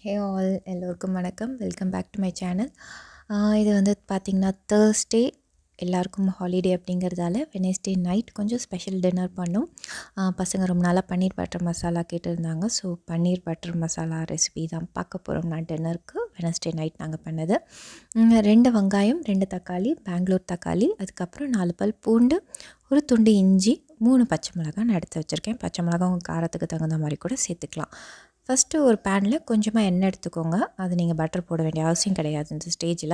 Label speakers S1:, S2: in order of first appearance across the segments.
S1: ஹே all எல்லோருக்கும் வணக்கம். Welcome back to my channel. இது வந்து பார்த்திங்கன்னா தேர்ஸ்டே எல்லாருக்கும் ஹாலிடே அப்படிங்கிறதால வெனஸ்டே நைட் கொஞ்சம் ஸ்பெஷல் டின்னர் பண்ணோம். பசங்க ரொம்ப நாளாக பன்னீர் பட்டர் மசாலா கேட்டிருந்தாங்க. So paneer butter masala recipe தான் பார்க்க போகிறோம். நான் டின்னருக்கு வெனஸ்டே நைட் நாங்கள் பண்ணது. 2 வெங்காயம், 2 தக்காளி, பெங்களூர் தக்காளி, அதுக்கப்புறம் 4 பல் பூண்டு, ஒரு துண்டு இஞ்சி, 3 பச்சை மிளகாய் நான் எடுத்து வச்சுருக்கேன். பச்சை மிளகாய் உங்கள் காரத்துக்கு தகுந்த மாதிரி கூட சேர்த்துக்கலாம். ஃபஸ்ட்டு ஒரு பேனில் கொஞ்சமாக எண்ணெய் எடுத்துக்கோங்க. அது நீங்கள் பட்டர் போட வேண்டிய அவசியம் கிடையாது இந்த ஸ்டேஜில்.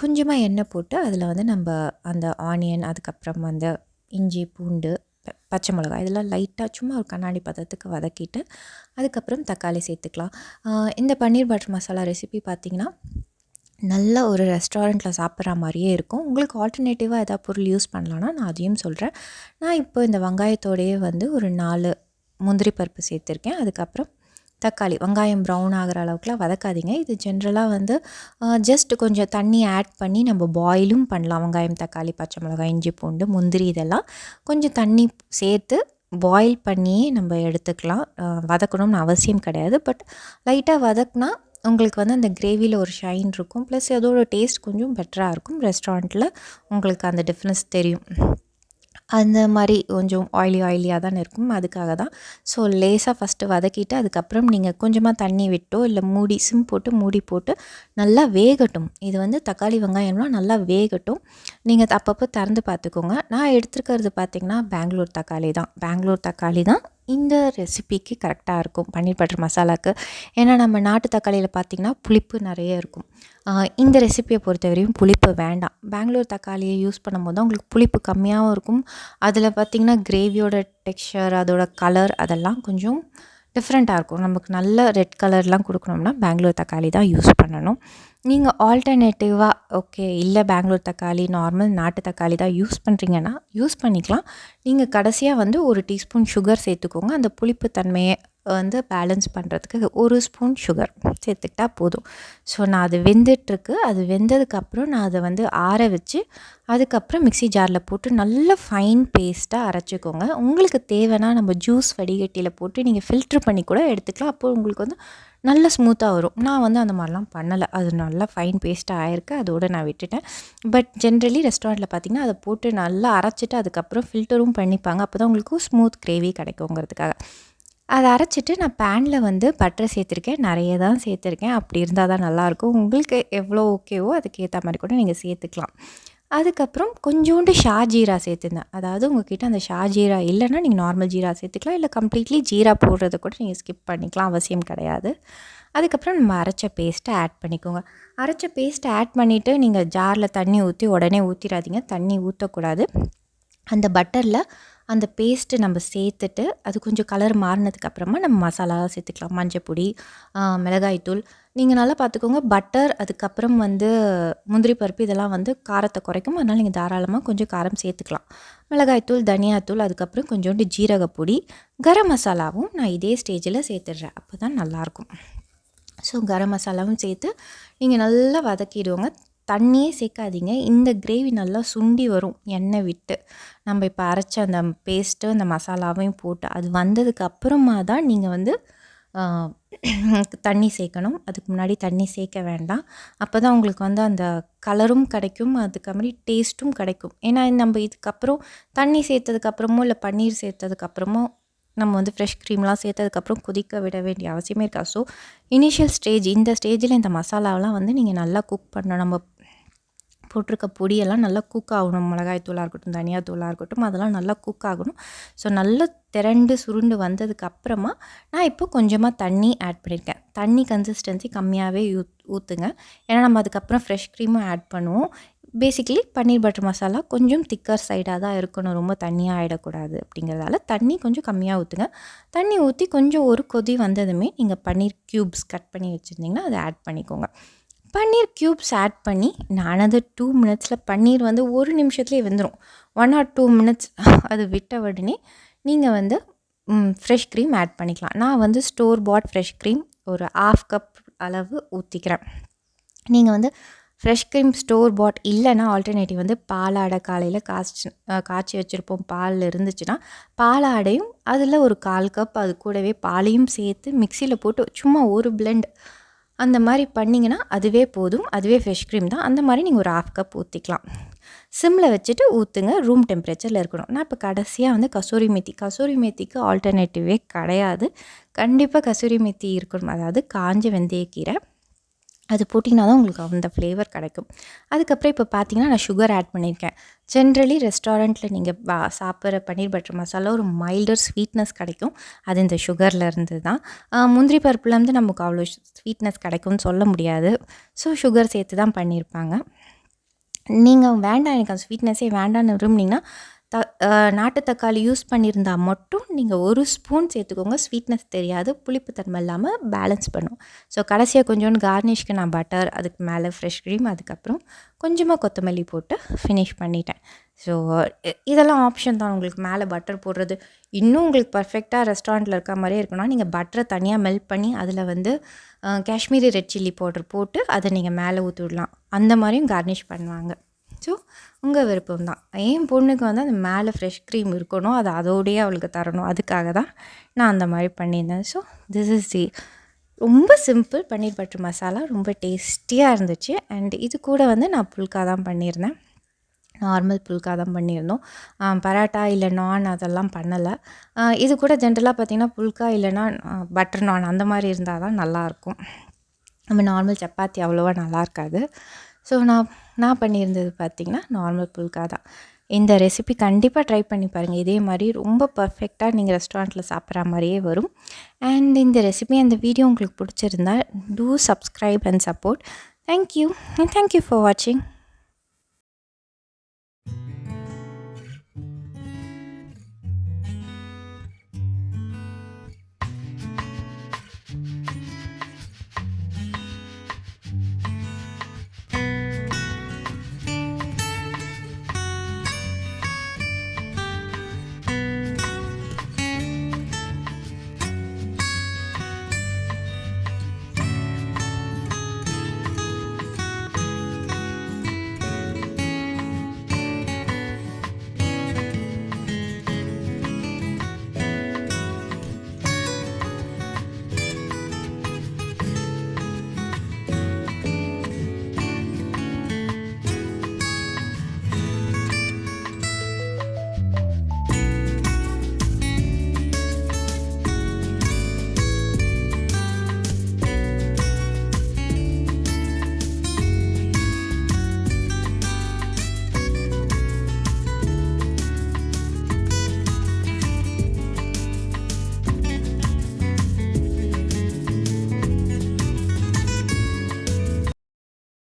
S1: கொஞ்சமாக எண்ணெய் போட்டு அதில் வந்து நம்ம அந்த ஆனியன், அதுக்கப்புறம் அந்த இஞ்சி, பூண்டு, பச்சை மிளகாய் இதெல்லாம் லைட்டாக சும்மா ஒரு கண்ணாடி பதத்துக்கு வதக்கிட்டு அதுக்கப்புறம் தக்காளி சேர்த்துக்கலாம். இந்த பன்னீர் பட்டர் மசாலா ரெசிபி பார்த்திங்கன்னா நல்ல ஒரு ரெஸ்டாரண்ட்டில் சாப்பிட்ற மாதிரியே இருக்கும். உங்களுக்கு ஆல்டர்னேட்டிவாக எதாவது பொருள் யூஸ் பண்ணலான்னா நான் அதையும் சொல்கிறேன். நான் இப்போ இந்த வெங்காயத்தோடையே வந்து ஒரு 4 முந்திரி பருப்பு சேர்த்துருக்கேன். அதுக்கப்புறம் தக்காளி, வெங்காயம் ப்ரௌன் ஆகிற அளவுக்குலாம் வதக்காதீங்க. இது ஜென்ரலாக வந்து ஜஸ்ட் கொஞ்சம் தண்ணி ஆட் பண்ணி நம்ம பாயிலும் பண்ணலாம். வெங்காயம், தக்காளி, பச்சை மிளகாய், இஞ்சி, பூண்டு, முந்திரி இதெல்லாம் கொஞ்சம் தண்ணி சேர்த்து பாயில் பண்ணியே நம்ம எடுத்துக்கலாம். வதக்கணும்னு அவசியம் கிடையாது. பட் லைட்டாக வதக்குனா உங்களுக்கு வந்து அந்த கிரேவியில் ஒரு ஷைன் இருக்கும். ப்ளஸ் அதோட டேஸ்ட் கொஞ்சம் பெட்டராக இருக்கும். ரெஸ்டாரண்ட்டில் உங்களுக்கு அந்த டிஃப்ரென்ஸ் தெரியும். அந்த மாதிரி கொஞ்சம் ஆயிலியாக தானே இருக்கும். அதுக்காக தான். ஸோ லேசாக ஃபஸ்ட்டு வதக்கிட்டு அதுக்கப்புறம் நீங்கள் கொஞ்சமாக தண்ணி விட்டோ இல்லை மூடி சிம் போட்டு மூடி போட்டு நல்லா வேகட்டும். இது வந்து தக்காளி வெங்காயம்லாம் நல்லா வேகட்டும். நீங்கள் அப்பப்போ திறந்து பார்த்துக்கோங்க. நான் எடுத்துருக்கிறது பார்த்திங்கன்னா பெங்களூர் தக்காளி தான் இந்த ரெசிபிக்கு கரெக்டாக இருக்கும் பன்னீர் பட்டர் மசாலாவுக்கு. ஏன்னா நம்ம நாட்டு தக்காளியில் பார்த்திங்கன்னா புளிப்பு நிறைய இருக்கும். இந்த ரெசிப்பியை பொறுத்தவரையும் புளிப்பு வேண்டாம். பெங்களூர் தக்காளியை யூஸ் பண்ணும்போது தான் உங்களுக்கு புளிப்பு கம்மியாகவும் இருக்கும். அதில் பார்த்திங்கன்னா கிரேவியோட டெக்ஸ்சர், அதோட கலர் அதெல்லாம் கொஞ்சம் டிஃப்ரெண்ட்டாக இருக்கும். நமக்கு நல்ல ரெட் கலர்லாம் கொடுக்கணும்னா பெங்களூர் தக்காளி தான் யூஸ் பண்ணணும். நீங்கள் ஆல்டர்னேட்டிவாக ஓகே இல்லை பெங்களூர் தக்காளி நார்மல் நாட்டு தக்காளி தான் யூஸ் பண்ணுறீங்கன்னா யூஸ் பண்ணிக்கலாம். நீங்கள் கடைசியாக வந்து ஒரு டீஸ்பூன் சுகர் சேர்த்துக்கோங்க. அந்த புளிப்பு தன்மையை வந்து பேலன்ஸ் பண்ணுறதுக்கு ஒரு ஸ்பூன் சுகர் சேர்த்துக்கிட்டா போதும். ஸோ நான் அது வெந்துட்டுருக்கு. அது வெந்ததுக்கப்புறம் நான் அதை வந்து ஆற வச்சு அதுக்கப்புறம் மிக்ஸி ஜாரில் போட்டு நல்ல ஃபைன் பேஸ்ட்டாக அரைச்சிக்கோங்க. உங்களுக்கு தேவைன்னா நம்ம ஜூஸ் வடிகட்டியில் போட்டு நீங்கள் ஃபில்ட்ரு பண்ணி கூட எடுத்துக்கலாம். அப்போது உங்களுக்கு வந்து நல்ல ஸ்மூத்தாக வரும். நான் வந்து அந்த மாதிரிலாம் பண்ணலை. அது நல்லா ஃபைன் பேஸ்ட்டாக ஆயிருக்கு. அதோடு நான் விட்டுட்டேன். பட் ஜென்ரலி ரெஸ்டாரண்ட்டில் பார்த்திங்கன்னா அதை போட்டு நல்லா அரைச்சிட்டு அதுக்கப்புறம் ஃபில்டரும் பண்ணிப்பாங்க. அப்போ தான் உங்களுக்கு ஸ்மூத் கிரேவி கிடைக்குங்கிறதுக்காக. அதை அரைச்சிட்டு நான் பேனில் வந்து பட்டர் சேர்த்துருக்கேன். நிறைய தான் சேர்த்துருக்கேன். அப்படி இருந்தால் தான் நல்லாயிருக்கும். உங்களுக்கு எவ்வளோ ஓகேவோ அதுக்கேற்ற மாதிரி கூட நீங்கள் சேர்த்துக்கலாம். அதுக்கப்புறம் கொஞ்சோண்டு ஷாஜீரா சேர்த்துருந்தேன். அதாவது உங்கள்கிட்ட அந்த ஷாஜீரா இல்லைன்னா நீங்கள் நார்மல் ஜீரா சேர்த்துக்கலாம். இல்லை கம்ப்ளீட்லி ஜீரா போடுறத கூட நீங்கள் ஸ்கிப் பண்ணிக்கலாம். அவசியம் கிடையாது. அதுக்கப்புறம் நம்ம அரைச்ச பேஸ்ட்டை ஆட் பண்ணிக்கோங்க. அரைச்ச பேஸ்ட்டை ஆட் பண்ணிவிட்டு நீங்கள் ஜாரில் தண்ணி ஊற்றி உடனே ஊற்றிடாதீங்க. தண்ணி ஊற்றக்கூடாது. அந்த பட்டரில் அந்த பேஸ்ட்டு நம்ம சேர்த்துட்டு அது கொஞ்சம் கலர் மாறினதுக்கப்புறமா நம்ம மசாலாலாம் சேர்த்துக்கலாம். மஞ்சப்பொடி, மிளகாய்த்தூள். நீங்கள் நல்லா பார்த்துக்கோங்க. பட்டர் அதுக்கப்புறம் வந்து முந்திரி பருப்பு இதெல்லாம் வந்து காரத்தை குறைக்கும். அதனால் நீங்கள் தாராளமாக கொஞ்சம் காரம் சேர்த்துக்கலாம். மிளகாய்த்தூள், தனியாத்தூள், அதுக்கப்புறம் கொஞ்சோண்டு ஜீரகப்பொடி, கரம் மசாலாவும் நான் இதே ஸ்டேஜில் சேர்த்துடுறேன். அப்போ தான் நல்லாயிருக்கும். ஸோ கரம் மசாலாவும் சேர்த்து நீங்கள் நல்லா வதக்கிடுவோங்க. தண்ணியே சேர்க்காதீங்க. இந்த கிரேவி நல்லா சுண்டி வரும் எண்ணெய் விட்டு. நம்ம இப்போ அரைச்ச அந்த பேஸ்ட்டு அந்த மசாலாவையும் போட்டு அது வந்ததுக்கு அப்புறமா தான் நீங்கள் வந்து தண்ணி சேர்க்கணும். அதுக்கு முன்னாடி தண்ணி சேர்க்க வேண்டாம். அப்போ தான் உங்களுக்கு வந்து அந்த கலரும் கிடைக்கும். அதுக்கு மாதிரி டேஸ்ட்டும் கிடைக்கும். ஏன்னா நம்ம இதுக்கப்புறம் தண்ணி சேர்த்ததுக்கப்புறமோ இல்லை பன்னீர் சேர்த்ததுக்கப்புறமோ நம்ம வந்து ஃப்ரெஷ் க்ரீம்லாம் சேர்த்ததுக்கப்புறம் கொதிக்க விட வேண்டிய அவசியமே இருக்கா. ஸோ இனிஷியல் ஸ்டேஜ் இந்த ஸ்டேஜில் இந்த மசாலாவெலாம் வந்து நீங்கள் நல்லா குக் பண்ணணும். நம்ம போட்டிருக்க பொடியெல்லாம் நல்லா குக் ஆகணும். மிளகாய் தூளாக இருக்கட்டும், தனியா தூளாக இருக்கட்டும், அதெல்லாம் நல்லா குக் ஆகணும். ஸோ நல்லா திரண்டு சுருண்டு வந்ததுக்கப்புறமா நான் இப்போ கொஞ்சமாக தண்ணி ஆட் பண்ணியிருக்கேன். தண்ணி கன்சிஸ்டன்சி கம்மியாகவே ஊற்றுங்க. ஏன்னா நம்ம அதுக்கப்புறம் ஃப்ரெஷ் க்ரீமும் ஆட் பண்ணுவோம். பேசிக்கலி பன்னீர் பட்டர் மசாலா கொஞ்சம் திக்கர் சைடாக தான் இருக்கணும். ரொம்ப தண்ணியாக ஆகிடக்கூடாது. அப்படிங்கிறதால தண்ணி கொஞ்சம் கம்மியாக ஊற்றுங்க. தண்ணி ஊற்றி கொஞ்சம் ஒரு கொதி வந்ததுமே நீங்கள் பன்னீர் க்யூப்ஸ் கட் பண்ணி வச்சுருந்தீங்கன்னா அதை ஆட் பண்ணிக்கோங்க. பன்னீர் க்யூப்ஸ் ஆட் பண்ணி அனதர் 2 மினிட்ஸில் பன்னீர் வந்து ஒரு நிமிஷத்துலேயே வெந்துடும். 1 or 2 மினிட்ஸ் அது விட்ட உடனே நீங்கள் வந்து ஃப்ரெஷ் க்ரீம் ஆட் பண்ணிக்கலாம். நான் வந்து ஸ்டோர் பாட் ஃப்ரெஷ் க்ரீம் ஒரு 1/2 கப் அளவு ஊற்றிக்கிறேன். நீங்கள் வந்து ஃப்ரெஷ் க்ரீம் ஸ்டோர் பாட் இல்லைன்னா ஆல்டர்னேட்டிவ் வந்து பாலாடை காலையில் காய்ச்சி வச்சுருப்போம். பால் இருந்துச்சுன்னா பாலாடையும் அதில் ஒரு 1/4 கப் அது கூடவே பாலையும் சேர்த்து மிக்சியில் போட்டு சும்மா ஒரு பிளெண்ட் அந்த மாதிரி பண்ணிங்கன்னா அதுவே போதும். அதுவே ஃப்ரெஷ் க்ரீம் தான். அந்த மாதிரி நீங்கள் ஒரு 1/2 கப் ஊற்றிக்கலாம். சிம்மில் வச்சுட்டு ஊற்றுங்க. ரூம் டெம்பரேச்சரில் இருக்கணும். நான் இப்போ கடைசியாக வந்து கசூரி மேத்திக்கு ஆல்டர்னேட்டிவே கிடையாது. கண்டிப்பாக கசூரி மேத்தி இருக்கணும். அதாவது காஞ்ச வெந்தயக்கீரை அது போட்டிங்கன்னா தான் உங்களுக்கு அந்த ஃப்ளேவர் கிடைக்கும். அதுக்கப்புறம் இப்போ பார்த்தீங்கன்னா நான் சுகர் ஆட் பண்ணியிருக்கேன். ஜென்ரலி ரெஸ்டாரண்ட்டில் நீங்கள் சாப்பிட்ற பன்னீர் பட்டர் மசாலா ஒரு மைல்டர் ஸ்வீட்னஸ் கிடைக்கும். அது இந்த சுகரில் இருந்து தான். முந்திரி பருப்புலேருந்து நமக்கு அவ்வளோ ஸ்வீட்னஸ் கிடைக்கும்னு சொல்ல முடியாது. ஸோ சுகர் சேர்த்து தான் பண்ணியிருப்பாங்க. நீங்கள் வேண்டாம் எனக்கு அந்த ஸ்வீட்னஸே வேண்டான்னு விரும்புனீங்கன்னா நாட்டு தக்காளி யூஸ் பண்ணியிருந்தா மட்டும் நீங்கள் 1 ஸ்பூன் சேர்த்துக்கோங்க. ஸ்வீட்னஸ் தெரியாது, புளிப்புத்தன்மை இல்லாமல் பேலன்ஸ் பண்ணும். ஸோ கடைசியாக கொஞ்சோண்டு கார்னிஷ்க்கு நான் பட்டர், அதுக்கு மேலே ஃப்ரெஷ் க்ரீம், அதுக்கப்புறம் கொஞ்சமாக கொத்தமல்லி போட்டு ஃபினிஷ் பண்ணிட்டேன். ஸோ இதெல்லாம் ஆப்ஷன் தான். உங்களுக்கு மேலே பட்டர் போடுறது இன்னும் உங்களுக்கு பர்ஃபெக்டாக ரெஸ்டாரண்ட்டில் இருக்க மாதிரியே இருக்கணும்னா நீங்கள் பட்டரை தனியாக மெல்ட் பண்ணி அதில் வந்து காஷ்மீரி ரெட் சில்லி பவுடர் போட்டு அதை நீங்கள் மேலே ஊற்றி விடலாம். அந்த மாதிரியும் கார்னிஷ் பண்ணுவாங்க. ஸோ உங்கள் விருப்பம் தான். என் பொண்ணுக்கு வந்து அந்த மேலே ஃப்ரெஷ் க்ரீம் இருக்கணும், அது அதோடையே அவளுக்கு தரணும். அதுக்காக தான் நான் அந்த மாதிரி பண்ணியிருந்தேன். ஸோ திஸ் இஸ் ரொம்ப சிம்பிள் பன்னீர் பட்டர் மசாலா. ரொம்ப டேஸ்டியாக இருந்துச்சு. அண்ட் இது கூட வந்து நான் புல்கா தான் பண்ணியிருந்தேன். நார்மல் புல்கா தான் பண்ணியிருந்தோம். பரோட்டா இல்லை நான் அதெல்லாம் பண்ணலை. இது கூட ஜென்ரலாக பார்த்திங்கன்னா புல்கா இல்லைன்னா பட்டர் நான் அந்த மாதிரி இருந்தால் தான் நல்லாயிருக்கும். நம்ம நார்மல் சப்பாத்தி அவ்வளோவா நல்லா இருக்காது. ஸோ நான் பண்ணியிருந்தது பார்த்திங்கன்னா நார்மல் புல்கா தான். இந்த ரெசிபி கண்டிப்பாக ட்ரை பண்ணி பாருங்கள். இதே மாதிரி ரொம்ப பர்ஃபெக்டாக நீங்கள் ரெஸ்டாரண்ட்டில் சாப்பிட்ற மாதிரியே வரும். அண்ட் இந்த ரெசிபி அந்த வீடியோ உங்களுக்கு பிடிச்சிருந்தா two subscribe and support. Thank you for வாட்சிங்.